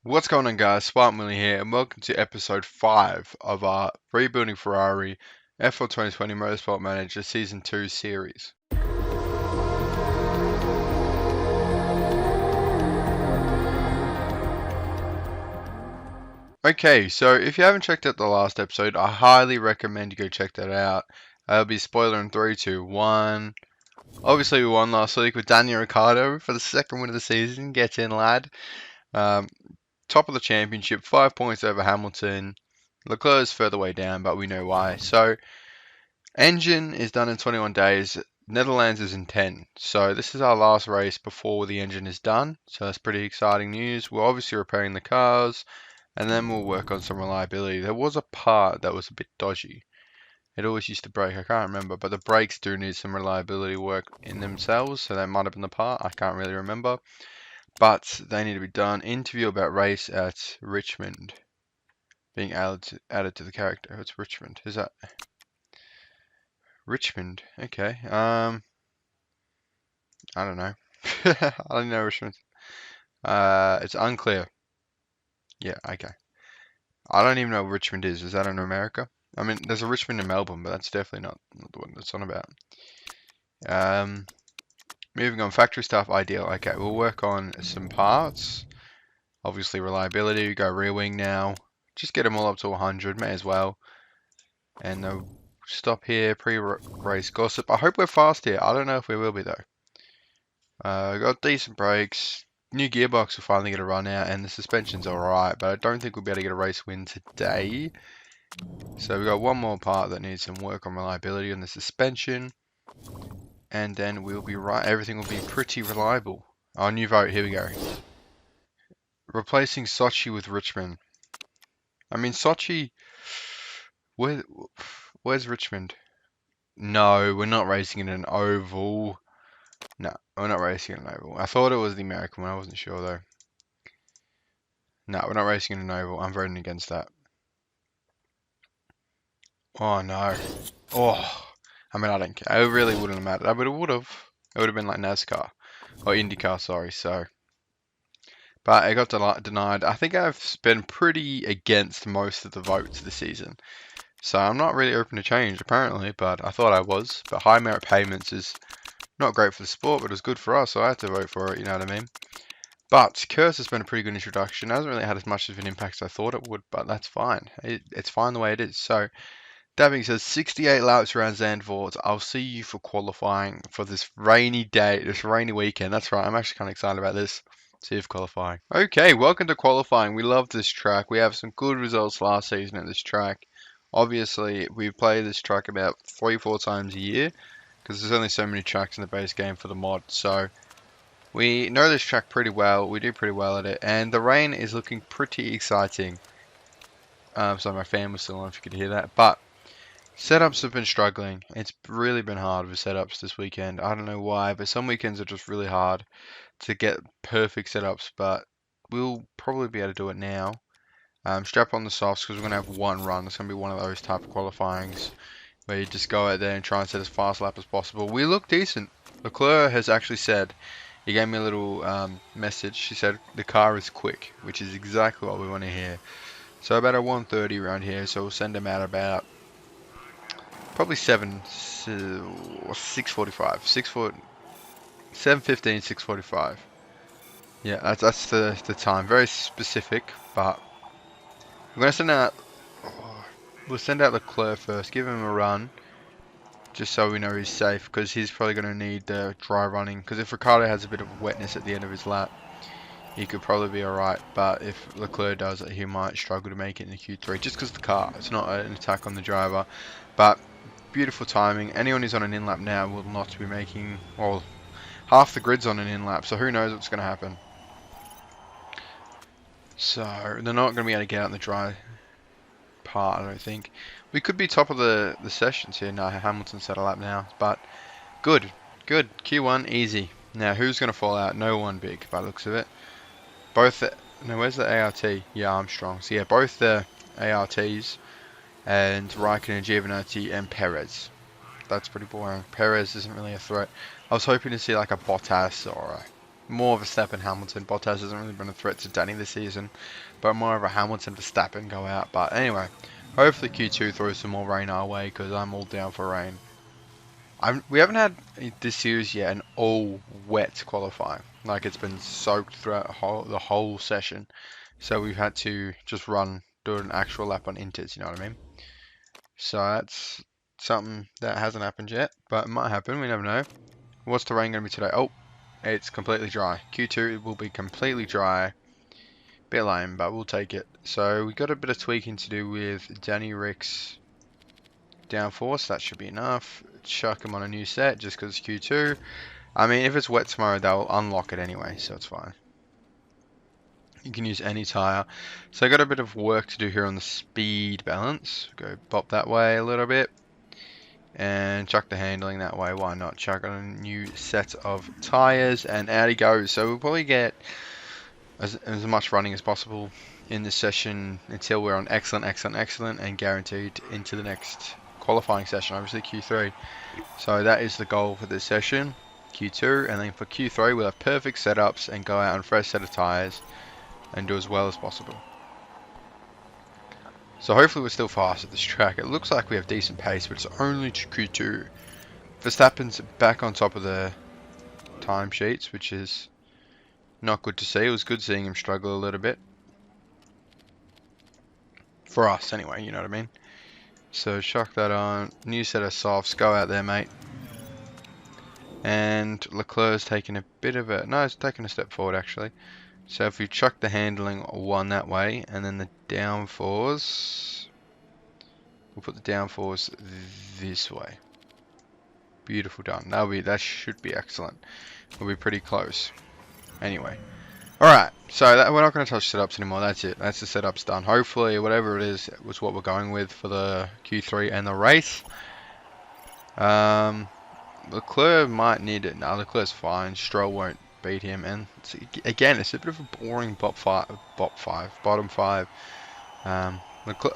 What's going on, guys? Spartan Willie here, and welcome to episode 5 of our Rebuilding Ferrari F1 2020 Motorsport Manager Season 2 series. Okay, so if you haven't checked out the last episode, I highly recommend you go check that out. I'll be spoiler in 3, 2, 1. Obviously, we won last week with Daniel Ricciardo for the second win of the season. Get in, lad. Um, Top of the championship, 5 points over Hamilton. Leclerc is further way down, but we know why. So, engine is done in 21 days. Netherlands is in 10. So this is our last race before the engine is done. So that's pretty exciting news. We're obviously repairing the cars, and then we'll work on some reliability. There was a part that was a bit dodgy. It always used to break. I can't remember, but the brakes do need some reliability work in themselves. So that might have been the part. I can't really remember. But they need to be done. Interview about race at Richmond. Being added to the character. It's Richmond. Is that Richmond? Okay. I don't know. I don't know Richmond. It's unclear. Yeah, okay. I don't even know what Richmond is. Is that in America? I mean, there's a Richmond in Melbourne, but that's definitely not the one that's on about. Um, Moving on, factory stuff, ideal. Okay, we'll work on some parts. Obviously, reliability. We go rear wing now. Just get them all up to 100, may as well. And they'll stop here, pre-race gossip. I hope we're fast here. I don't know if we will be, though. Got decent brakes. New gearbox will finally get a run out, and the suspension's alright, but I don't think we'll be able to get a race win today. So we've got one more part that needs some work on reliability on the suspension, and then we'll be right. Everything will be pretty reliable. Our new vote, here we go. Replacing Sochi with Richmond. I mean, Sochi, where's Richmond? No, we're not racing in an oval. No, we're not racing in an oval. I thought it was the American one, I wasn't sure though. No, we're not racing in an oval. I'm voting against that. Oh no. Oh, I mean, I don't care. It really wouldn't have mattered. But it would have. It would have been like NASCAR or IndyCar, sorry. So, but it got denied. I think I've been pretty against most of the votes this season. So I'm not really open to change apparently, but I thought I was. But high merit payments is not great for the sport, but it was good for us, so I had to vote for it. You know what I mean? But Curse has been a pretty good introduction. It hasn't really had as much of an impact as I thought it would, but that's fine. It's fine the way it is. So that being said, 68 laps around Zandvoort. I'll see you for qualifying for this rainy day, this rainy weekend. That's right. I'm actually kind of excited about this. See you for qualifying. Okay, welcome to qualifying. We love this track. We have some good results last season at this track. Obviously, we play this track about 3-4 times a year because there's only so many tracks in the base game for the mod. So we know this track pretty well. We do pretty well at it, and the rain is looking pretty exciting. So my fan was still on, if you could hear that. But setups have been struggling. It's really been hard with setups this weekend. I don't know why, but some weekends are just really hard to get perfect setups. But we'll probably be able to do it now. Strap on the softs because we're going to have one run. It's going to be one of those type of qualifyings where you just go out there and try and set as fast a lap as possible. We look decent. Leclerc has actually said, he gave me a little message. She said the car is quick, which is exactly what we want to hear. So about a 130 around here. So we'll send him out about probably 6:45, 7:15, 6:45. Yeah, that's the time. Very specific, but we're gonna send out. We'll send out Leclerc first. Give him a run, just so we know he's safe, because he's probably gonna need the dry running. Because if Ricciardo has a bit of wetness at the end of his lap, he could probably be alright. But if Leclerc does it, he might struggle to make it in the Q3, just because the car. It's not an attack on the driver, but. Beautiful timing. Anyone who's on an in lap now will not be making, well, half the grid's on an in lap, so who knows what's going to happen. So they're not going to be able to get out in the dry part, I don't think. We could be top of the sessions here. No, Hamilton's at a lap now, but good. Q1 easy. Now who's going to fall out? No one big by the looks of it. No, where's the ART? Yeah, Armstrong. So yeah, both the ARTs. And Raikkonen, Giovinazzi, and Perez. That's pretty boring. Perez isn't really a threat. I was hoping to see like a Bottas or More of a Verstappen Hamilton. Bottas hasn't really been a threat to Danny this season, but more of a Hamilton Verstappen go out. But anyway, hopefully Q2 throws some more rain our way because I'm all down for rain. We haven't had this series yet an all wet qualifying. Like it's been soaked throughout the whole session. So we've had to just do an actual lap on inters, you know what I mean? So that's something that hasn't happened yet, but it might happen, we never know. What's the rain going to be today? Oh, it's completely dry. Q2 will be completely dry. Bit lame, but we'll take it. So we got a bit of tweaking to do with Danny Rick's downforce. That should be enough. Chuck him on a new set just because it's Q2. I mean, if it's wet tomorrow, they'll unlock it anyway, so it's fine. You can use any tire. So I got a bit of work to do here on the speed balance. Go bop that way a little bit. And chuck the handling that way. Why not? Chuck on a new set of tires and out he goes. So we'll probably get as much running as possible in this session until we're on excellent and guaranteed into the next qualifying session, obviously Q3. So that is the goal for this session, Q2, and then for Q3 we'll have perfect setups and go out on a fresh set of tires and do as well as possible. So hopefully we're still fast at this track. It looks like we have decent pace, but it's only to Q2. Verstappen's back on top of the timesheets, which is not good to see. It was good seeing him struggle a little bit. For us, anyway, you know what I mean? So, chuck that on. New set of softs. Go out there, mate. And Leclerc's taking a bit of a... No, it's taking a step forward, actually. So, if we chuck the handling one that way, and then the downforce... We'll put the downforce this way. Beautiful done. That should be excellent. We'll be pretty close. Anyway. Alright, so we're not going to touch setups anymore, that's it. That's the setups done. Hopefully, whatever it is, was what we're going with for the Q3 and the race. Leclerc might need it. No, Leclerc's fine. Stroll won't beat him. And again, it's a bit of a boring bottom five.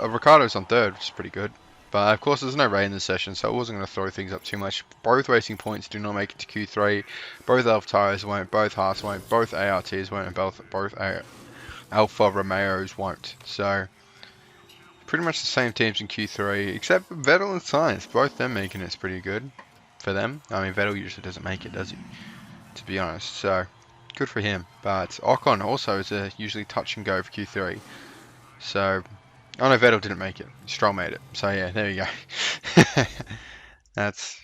Ricardo's on third, which is pretty good. But of course, there's no rain in this session, so I wasn't going to throw things up too much. Both racing points do not make it to Q3. Both Alfa Tires won't. Both Haas won't. Both ARTs won't. And both Alfa Romeos won't. So, pretty much the same teams in Q3, except Vettel and Sainz. Both them making it's pretty good for them. I mean, Vettel usually doesn't make it, does he? To be honest. So, good for him. But Ocon also is usually touch and go for Q3. So... Oh no, Vettel didn't make it. Stroll made it. So yeah, there you go. That's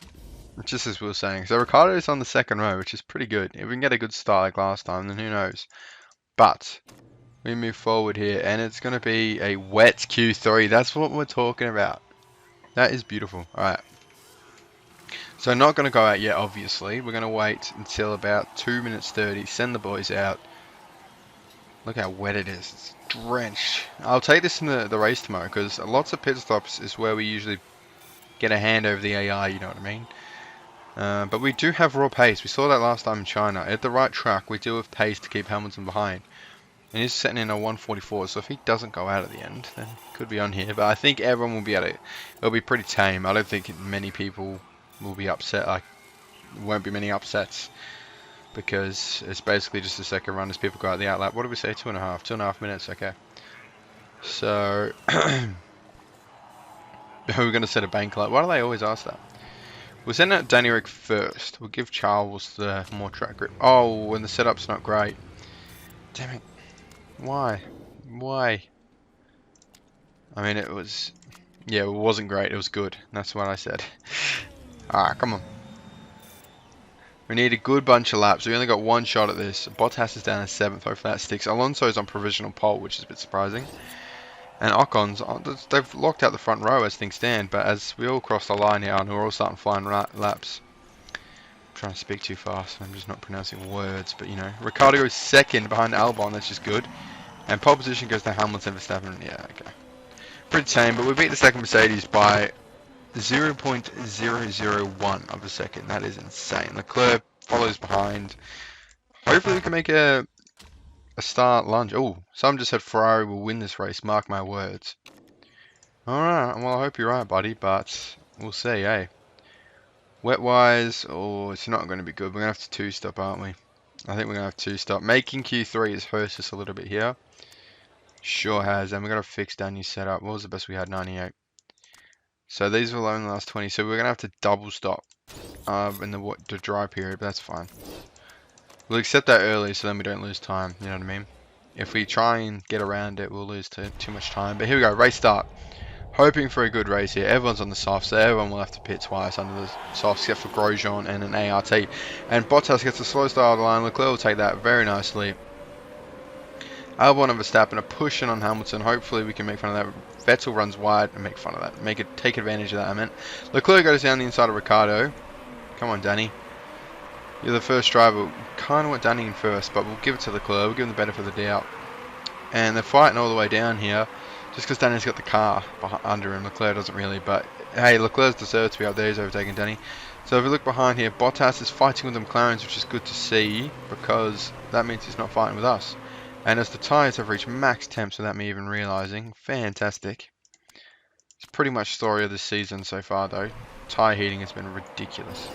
just as we were saying. So Ricardo's on the second row, which is pretty good. If we can get a good start like last time, then who knows. But we move forward here, and it's going to be a wet Q3. That's what we're talking about. That is beautiful. Alright. So not going to go out yet, obviously. We're going to wait until about 2 minutes 30. Send the boys out. Look how wet it is. It's drenched. I'll take this in the race tomorrow because lots of pit stops is where we usually get a hand over the AI, you know what I mean? But we do have raw pace. We saw that last time in China. At the right track, we do have pace to keep Hamilton behind. And he's setting in a 144, so if he doesn't go out at the end, then he could be on here. But I think everyone will be able to... It'll be pretty tame. I don't think many people will be upset. Like, there won't be many upsets. Because it's basically just a second run as people go out the outlap. What did we say? 2.5 minutes, okay. So, we're going to set a bank light. Why do they always ask that? We'll send out Danny Rick first. We'll give Charles the more track grip. Oh, and the setup's not great. Damn it. Why? I mean, it was... Yeah, it wasn't great. It was good. That's what I said. Alright, come on. We need a good bunch of laps. We only got one shot at this. Bottas is down in 7th. Hopefully that sticks. Alonso's on provisional pole, which is a bit surprising. And Ocon's, they've locked out the front row as things stand. But as we all cross the line now and we're all starting flying laps. I'm trying to speak too fast. I'm just not pronouncing words. But, you know. Ricciardo is 2nd behind Albon. That's just good. And pole position goes to Hamilton, Verstappen. Yeah, okay. Pretty tame. But we beat the second Mercedes by 0.001 of a second. That is insane. Leclerc follows behind. Hopefully we can make a start lunge. Oh, some just said Ferrari will win this race. Mark my words. Alright, well I hope you're right, buddy, but we'll see, eh? Wet wise, oh, it's not going to be good. We're going to have to two-stop, aren't we? I think we're going to have two stop. Making Q3 has hurt us a little bit here. Sure has. And we've got to fix Danny's setup. What was the best we had? 98. So these were low in the last 20. So we're going to have to double stop in the dry period, but that's fine. We'll accept that early so then we don't lose time. You know what I mean? If we try and get around it, we'll lose too much time. But here we go. Race start. Hoping for a good race here. Everyone's on the softs, so everyone will have to pit twice under the softs, except for Grosjean and an ART. And Bottas gets a slow start of the line. Leclerc will take that very nicely. Albon and Verstappen are pushing on Hamilton. Hopefully we can make fun of that. Vettel runs wide and make fun of that. Take advantage of that, I meant. Leclerc goes down the inside of Ricciardo. Come on, Danny. You're the first driver. Kind of want Danny in first, but we'll give it to Leclerc. We'll give him the benefit of the doubt. And they're fighting all the way down here. Just because Danny's got the car under him, Leclerc doesn't really, but hey, Leclerc deserves to be up there, he's overtaking Danny. So if we look behind here, Bottas is fighting with the McLarens, which is good to see, because that means he's not fighting with us. And as the tyres have reached max temps without me even realising, fantastic. It's pretty much the story of this season so far though. Tyre heating has been ridiculous.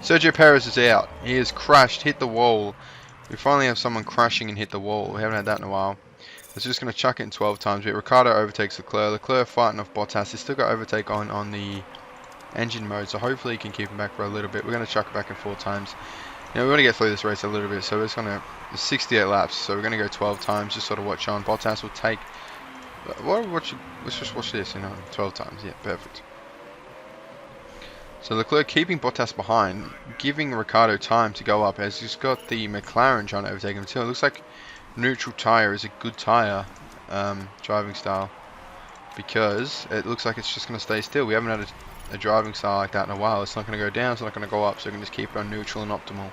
Sergio Perez is out, he has crashed, hit the wall. We finally have someone crashing and hit the wall, we haven't had that in a while. It's just going to chuck it in 12 times. But Ricciardo overtakes Leclerc. Leclerc fighting off Bottas. He's still got overtake on the engine mode, so hopefully he can keep him back for a little bit. We're going to chuck it back in 4 times. You know, we want to get through this race a little bit, so it's going to 68 laps. So we're going to go 12 times. Just sort of watch on. Bottas will take. Let's just watch this. 12 times. Yeah, perfect. So Leclerc keeping Bottas behind, giving Ricciardo time to go up, as he's got the McLaren trying to overtake him too. It looks like neutral tyre is a good tyre driving style, because it looks like it's just going to stay still. We haven't had a driving style like that in a while. It's not going to go down, it's not going to go up, so we can just keep it on neutral and optimal,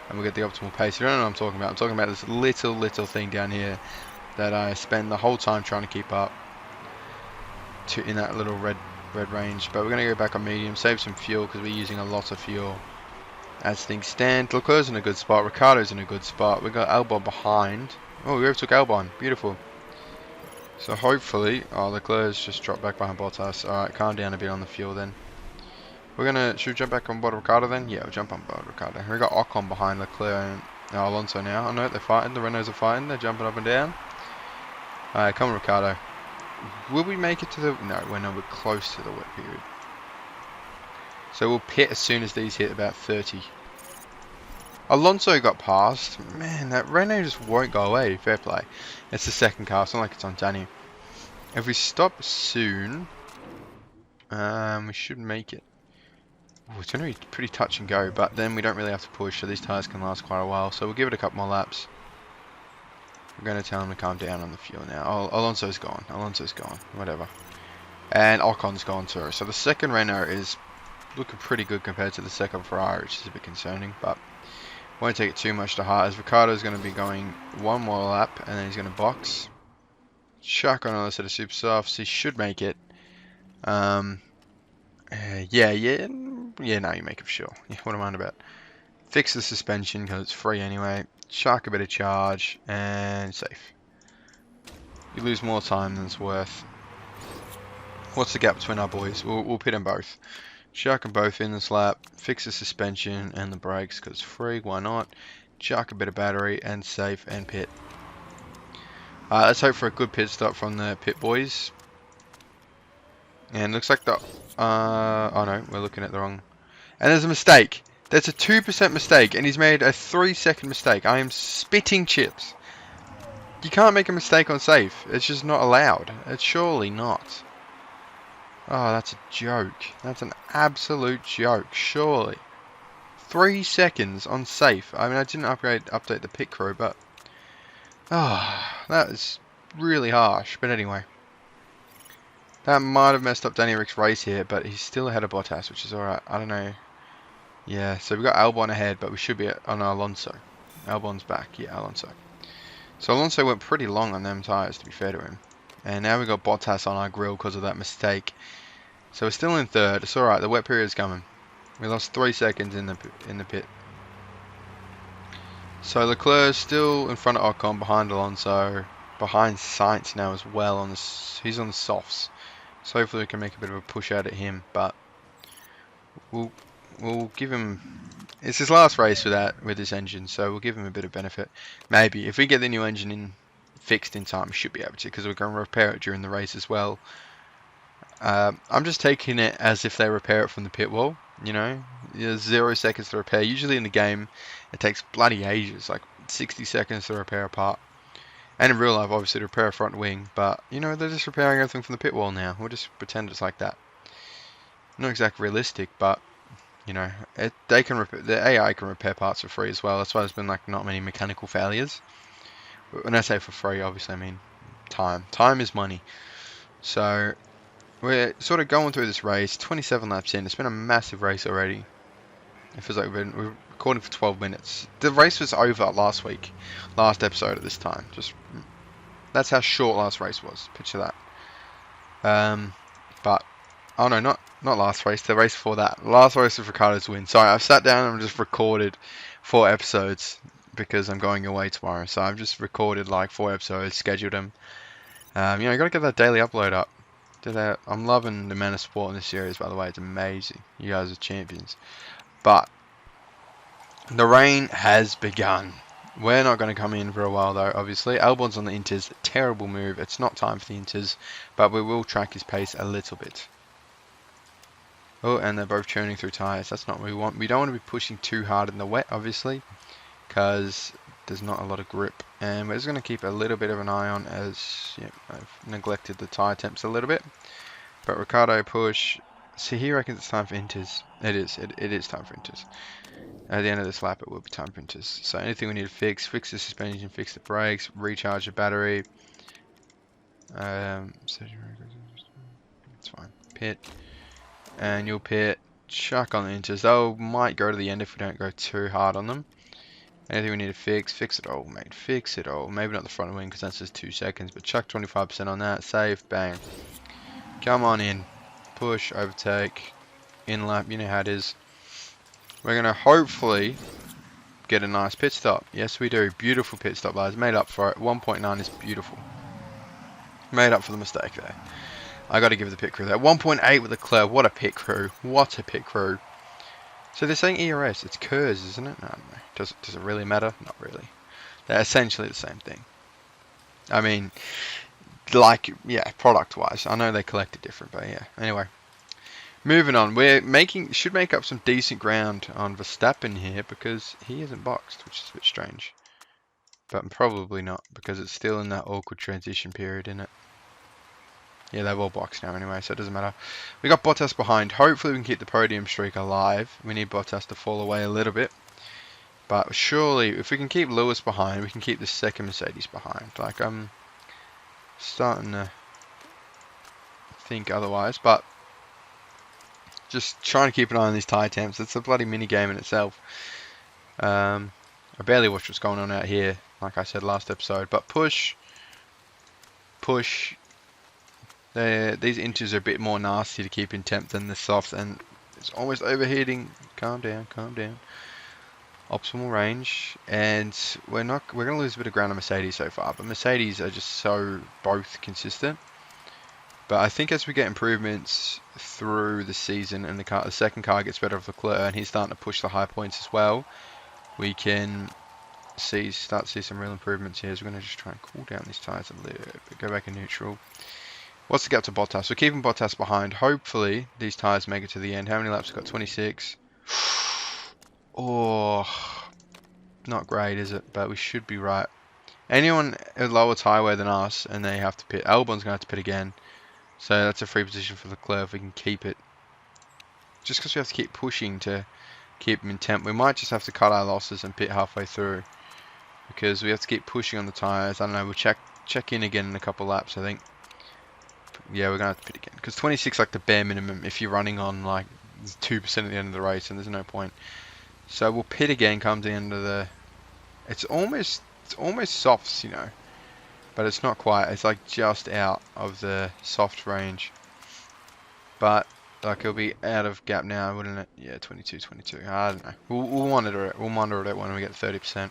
and we'll get the optimal pace. You don't know what I'm talking about. I'm talking about this little thing down here that I spend the whole time trying to keep up in that little red range. But we're going to go back on medium, save some fuel because we're using a lot of fuel as things stand. Leclerc's in a good spot, Ricciardo's in a good spot. We've got Albon behind. Oh, we overtook Albon. Beautiful. So hopefully, Leclerc's just dropped back behind Bottas. Alright, calm down a bit on the fuel then. Should we jump back on board Ricciardo then? Yeah, we'll jump on board Ricciardo. We've got Ocon behind Leclerc and Alonso now. I know they're fighting, the Renaults are fighting, they're jumping up and down. Alright, come on Ricciardo. Will we make it to the... No, we're nowhere close to the wet period. So we'll pit as soon as these hit about 30. Alonso got past. Man, that Renault just won't go away. Fair play. It's the second car. It's not like it's on Danny. If we stop soon, we should make it. Ooh, it's going to be pretty touch and go, but then we don't really have to push, so these tyres can last quite a while. So we'll give it a couple more laps. I'm going to tell him to calm down on the fuel now. Oh, Alonso's gone. Alonso's gone. Whatever. And Ocon's gone too. So the second Renault is looking pretty good compared to the second Ferrari, which is a bit concerning, but won't take it too much to heart, as Ricciardo's going to be going one more lap and then he's going to box. Chuck on another set of super softs. He should make it. Yeah, no, you make it for sure. Yeah, what am I on about? Fix the suspension because it's free anyway. Chuck a bit of charge and safe. You lose more time than it's worth. What's the gap between our boys? We'll pit them both. Chuck them both in this lap, fix the suspension and the brakes because it's free, why not? Chuck a bit of battery and safe and pit. Let's hope for a good pit stop from the pit boys. And looks like the... oh no, we're looking at the wrong... And there's a mistake. There's a 2% mistake and he's made a 3-second mistake. I am spitting chips. You can't make a mistake on safe. It's just not allowed. It's surely not. Oh, that's a joke. That's an absolute joke, surely. 3 seconds on safe. I mean, I didn't update the pit crew, but... Oh, that is really harsh. But anyway. That might have messed up Danny Rick's race here, but he's still ahead of Bottas, which is alright. I don't know. Yeah, so we've got Albon ahead, but we should be on Alonso. Albon's back. Yeah, Alonso. So Alonso went pretty long on them tyres, to be fair to him. And now we've got Bottas on our grill because of that mistake. So we're still in third. It's alright, the wet period's coming. We lost 3 seconds in the pit. So Leclerc's still in front of Ocon, behind Alonso, behind Sainz now as well. He's on the softs. So hopefully we can make a bit of a push out at him, but we'll give him it's his last race with this engine, so we'll give him a bit of benefit. Maybe if we get the new engine in fixed in time, we should be able to, because we're going to repair it during the race as well. I'm just taking it as if they repair it from the pit wall. You know, 0 seconds to repair. Usually in the game, it takes bloody ages, like 60 seconds to repair a part. And in real life, obviously, to repair a front wing. But, you know, they're just repairing everything from the pit wall now. We'll just pretend it's like that. Not exactly realistic, but, you know, they can the AI can repair parts for free as well. That's why there's been, like, not many mechanical failures. When I say for free, obviously, I mean time. Time is money. So, we're sort of going through this race, 27 laps in. It's been a massive race already. It feels like we're recording for 12 minutes. The race was over last week, last episode at this time. Just that's how short last race was. Picture that. But oh no, not last race. The race before that. Last race was Ricardo's win. Sorry, I've sat down and just recorded 4 episodes because I'm going away tomorrow. So I've just recorded like 4 episodes, scheduled them. You know, you gotta get that daily upload up. I'm loving the amount of support in this series, by the way. It's amazing. You guys are champions. But the rain has begun. We're not going to come in for a while, though, obviously. Albon's on the Inters. Terrible move. It's not time for the Inters, but we will track his pace a little bit. Oh, and they're both churning through tyres. That's not what we want. We don't want to be pushing too hard in the wet, obviously, because there's not a lot of grip. And we're just going to keep a little bit of an eye on as I've neglected the tyre temps a little bit. But Ricardo push. See, he reckons it's time for Inters. It is. It is time for Inters. At the end of this lap, it will be time for Inters. So anything we need to fix the suspension, fix the brakes, recharge the battery. It's fine. Pit. And you'll pit. Chuck on the Inters. They might go to the end if we don't go too hard on them. Anything we need to fix it all, mate. Fix it all. Maybe not the front wing because that's just 2 seconds, but chuck 25% on that. Save. Bang. Come on in. Push. Overtake. In lap. You know how it is. We're going to hopefully get a nice pit stop. Yes, we do. Beautiful pit stop, guys. Made up for it. 1.9 is beautiful. Made up for the mistake there. I got to give the pit crew that. 1.8 with the Leclerc. What a pit crew. What a pit crew. So they're saying ERS. It's KERS, isn't it? No, I don't know. Does it really matter? Not really. They're essentially the same thing. I mean, like, yeah, product-wise. I know they collect it different, but yeah. Anyway. Moving on, should make up some decent ground on Verstappen here because he isn't boxed, which is a bit strange. But probably not because it's still in that awkward transition period, isn't it? Yeah, they've all boxed now anyway, so it doesn't matter. We got Bottas behind. Hopefully we can keep the podium streak alive. We need Bottas to fall away a little bit. But surely, if we can keep Lewis behind, we can keep the second Mercedes behind. Like, I'm starting to think otherwise, but just trying to keep an eye on these tyre temps. It's a bloody mini game in itself. I barely watch what's going on out here, like I said last episode. But push. These Inters are a bit more nasty to keep in temp than the softs, and it's almost overheating. Calm down, calm down. Optimal range, and we're going to lose a bit of ground on Mercedes so far. But Mercedes are just so both consistent. But I think as we get improvements through the season and the second car gets better with Leclerc and he's starting to push the high points as well, we can start to see some real improvements here. So we're going to just try and cool down these tyres a little bit, go back in neutral. What's the gap to Bottas? We're keeping Bottas behind. Hopefully these tyres make it to the end. How many laps have got? 26. Oh, not great, is it? But we should be right. Anyone at lower tyre wear than us and they have to pit. Albon's going to have to pit again. So that's a free position for Leclerc if we can keep it. Just because we have to keep pushing to keep him in temp. We might just have to cut our losses and pit halfway through. Because we have to keep pushing on the tyres. I don't know, we'll check in again in a couple laps, I think. Yeah, we're going to have to pit again. Because 26 is like the bare minimum if you're running on like 2% at the end of the race and there's no point. So we'll pit again come to the end of the... It's almost softs, you know. But it's not quite. It's like just out of the soft range. But like it'll be out of gap now, wouldn't it? Yeah, 22. I don't know. We'll monitor it. We'll monitor it when we get 30%.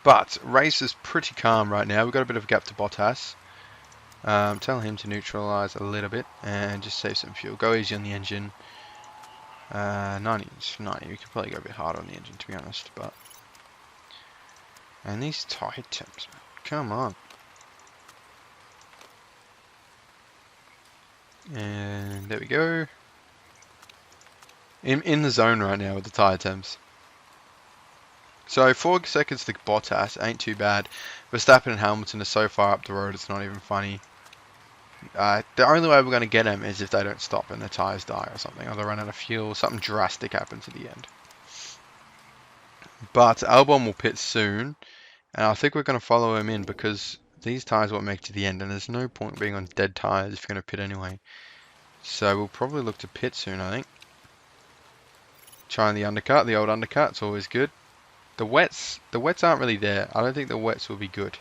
But race is pretty calm right now. We've got a bit of a gap to Bottas. Tell him to neutralise a little bit and just save some fuel. Go easy on the engine. 90. We could probably go a bit harder on the engine, to be honest, but... And these tire temps, man. Come on. And there we go. In the zone right now with the tire temps. So 4 seconds to Bottas ain't too bad. Verstappen and Hamilton are so far up the road, it's not even funny. The only way we're going to get them is if they don't stop and their tyres die or something, or they run out of fuel, something drastic happens at the end. But Albon will pit soon, and I think we're going to follow him in because these tyres won't make it to the end, and there's no point being on dead tyres if you're going to pit anyway. So we'll probably look to pit soon, I think. Trying the undercut, the old undercut, it's always good. The wets aren't really there. I don't think the wets will be good.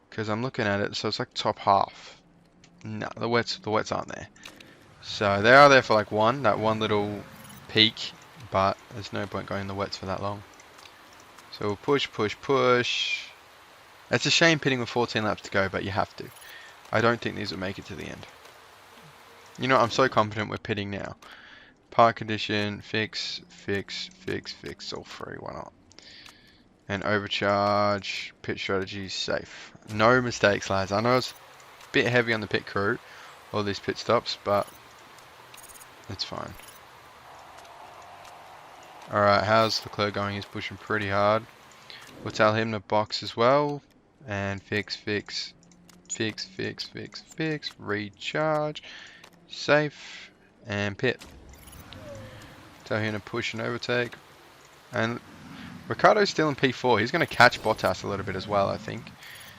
Because I'm looking at it, so it's like top half. No, the wets aren't there. So they are there for like that one little peak, but there's no point going in the wets for that long. So we'll push, push, push. It's a shame pitting with 14 laps to go, but you have to. I don't think these will make it to the end. You know, I'm so confident we're pitting now. Park condition, fix, fix, fix, fix, all three, why not? And overcharge, pit strategy, safe. No mistakes, lads. I know it's a bit heavy on the pit crew, all these pit stops, but it's fine. Alright, how's Leclerc going? He's pushing pretty hard. We'll tell him to box as well. And fix, fix, fix, fix, fix, fix, recharge, safe, and pit. Tell him to push and overtake. And Ricciardo's still in P4. He's going to catch Bottas a little bit as well, I think.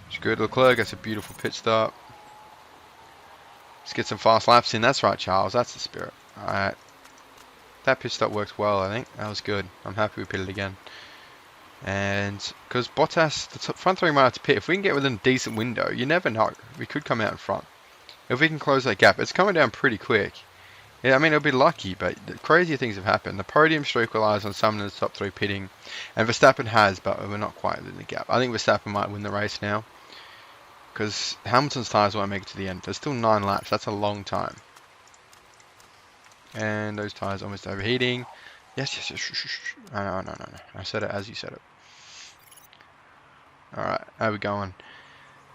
It's good. Leclerc gets a beautiful pit stop. Let's get some fast laps in. That's right, Charles. That's the spirit. Alright. That pit stop worked well, I think. That was good. I'm happy we pitted again. And because Bottas, the front three might have to pit. If we can get within a decent window, you never know. We could come out in front. If we can close that gap, it's coming down pretty quick. Yeah, I mean, it'll be lucky, but crazier things have happened. The podium streak relies on someone in the top 3 pitting, and Verstappen has, but we're not quite in the gap. I think Verstappen might win the race now, because Hamilton's tyres won't make it to the end. There's still 9 laps. That's a long time. And those tyres almost overheating. Yes, yes, yes. No. I said it as you said it. Alright, how we going?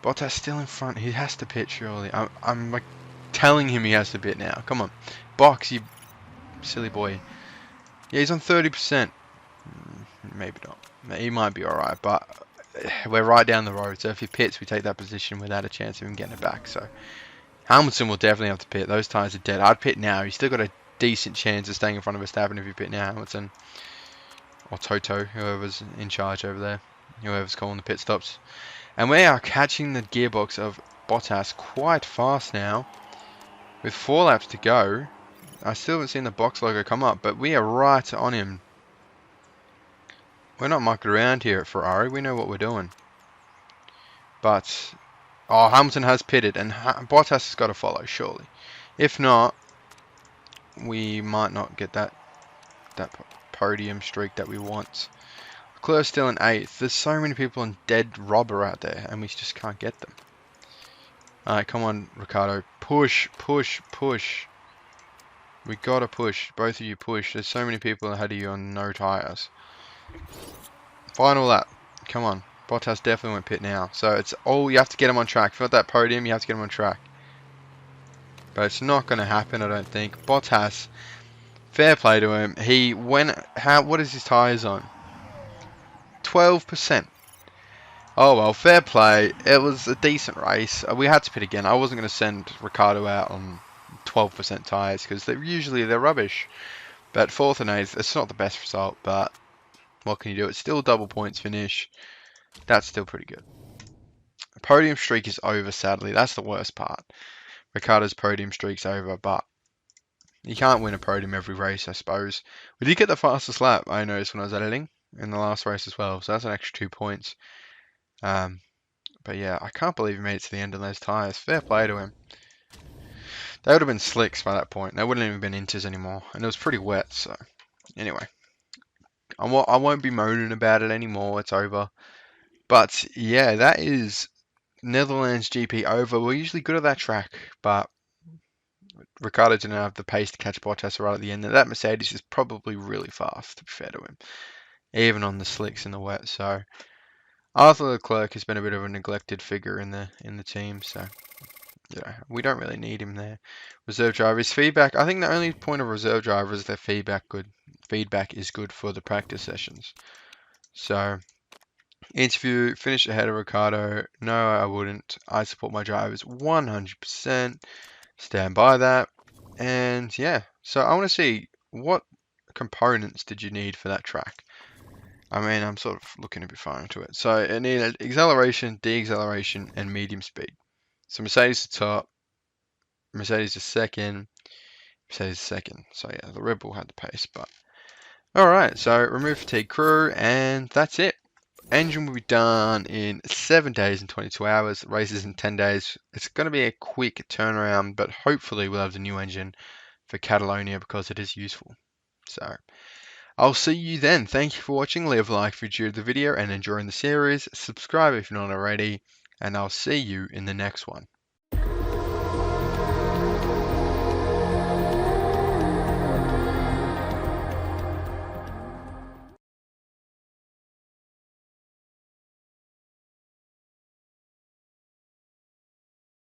Bottas still in front. He has to pit, surely. I'm like telling him he has to pit now. Come on. Box, you silly boy. Yeah, he's on 30%. Maybe not. He might be alright, but we're right down the road. So if he pits, we take that position without a chance of him getting it back. So Hamilton will definitely have to pit. Those tyres are dead. I'd pit now. He's still got a decent chance of staying in front of Verstappen if you pit now, Hamilton. Or Toto, whoever's in charge over there. Whoever's calling the pit stops. And we are catching the gearbox of Bottas quite fast now. With 4 laps to go. I still haven't seen the box logo come up, but we are right on him. We're not mucking around here at Ferrari. We know what we're doing. But, oh, Hamilton has pitted, and Bottas has got to follow, surely. If not, we might not get that podium streak that we want. Leclerc's still in 8th. There's so many people on dead rubber out there, and we just can't get them. Alright, come on, Ricciardo. Push, push, push. We gotta push. Both of you push. There's so many people ahead of you on no tyres. Final lap. Come on. Bottas definitely won't pit now. So it's all you have to get him on track. If you want that podium, you have to get him on track. But it's not going to happen, I don't think. Bottas, fair play to him. He went. What is his tyres on? 12%. Oh well, fair play. It was a decent race. We had to pit again. I wasn't going to send Ricciardo out on 12% tyres because they're rubbish. But 4th and 8th, it's not the best result, but what can you do? It's still double points finish. That's still pretty good. The podium streak is over, sadly. That's the worst part. Ricciardo's podium streak's over, but you can't win a podium every race, I suppose. We did get the fastest lap, I noticed when I was editing, in the last race as well, so that's an extra 2 points. But yeah, I can't believe he made it to the end of those tyres. Fair play to him. They would have been slicks by that point. They wouldn't even been inters anymore, and it was pretty wet, so anyway. I won't be moaning about it anymore, it's over. But yeah, that is Netherlands GP over. We're usually good at that track, but Ricardo didn't have the pace to catch Bottas right at the end. And that Mercedes is probably really fast, to be fair to him, even on the slicks in the wet. So Arthur Leclerc has been a bit of a neglected figure in the team. So yeah, we don't really need him there. Reserve drivers feedback. I think the only point of reserve drivers is that feedback is good for the practice sessions. So interview finish ahead of Ricardo. No, I wouldn't. I support my drivers 100%. Stand by that. And yeah, so I want to see what components did you need for that track. I mean, I'm sort of looking a bit far into it. So it needed acceleration, deceleration, and medium speed. So Mercedes the top, Mercedes is second, Mercedes second. So yeah, the Red Bull had the pace, but all right. So remove fatigue crew, and that's it. Engine will be done in 7 days and 22 hours. Races in 10 days. It's going to be a quick turnaround, but hopefully we'll have the new engine for Catalonia because it is useful. So I'll see you then. Thank you for watching. Leave a like if you enjoyed the video and enjoying the series. Subscribe if you're not already, and I'll see you in the next one.